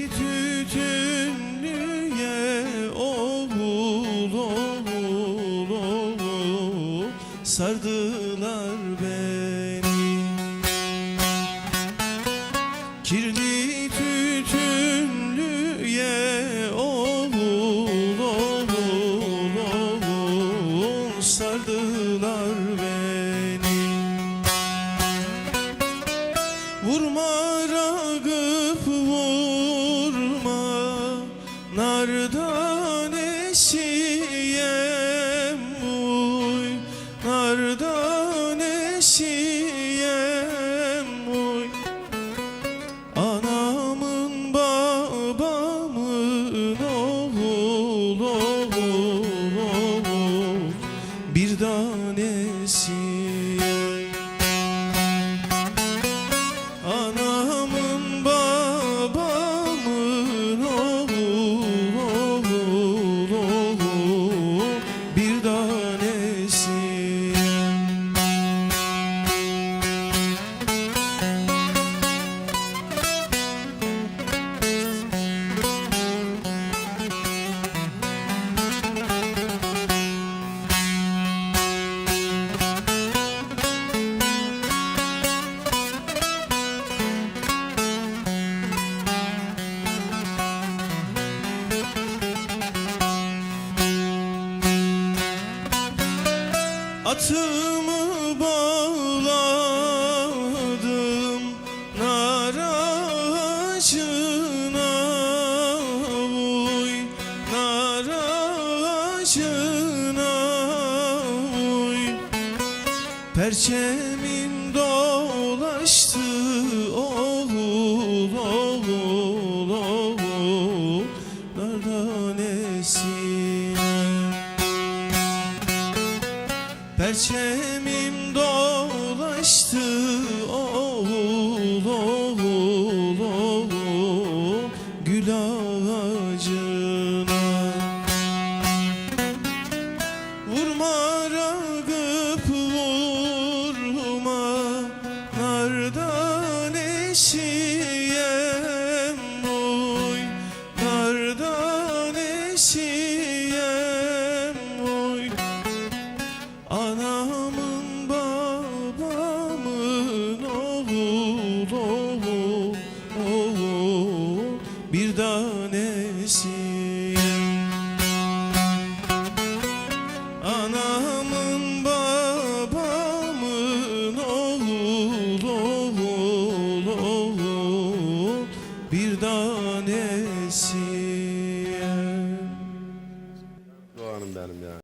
tütünlüye oğul oğul oğul sardılar beni. Kirli tütünlüye oğul oğul oğul sardılar beni. Vurma Ragıp vurma, nardan eşiyem uy, nardan eşiyem uy. Anamın babamın oğul oğul oğul bir tanesi. Anamın babamın oğul oğul oğul bir tanesi. Atımı bağladım nar ağacına uy, nar ağacına uy. Perçemim dolaştı oğul oğul oğul nardan esine. Perçemim dolaştı oğul oğul oğul gül ağacına. Vurma Ragıp vurma, nardan eşi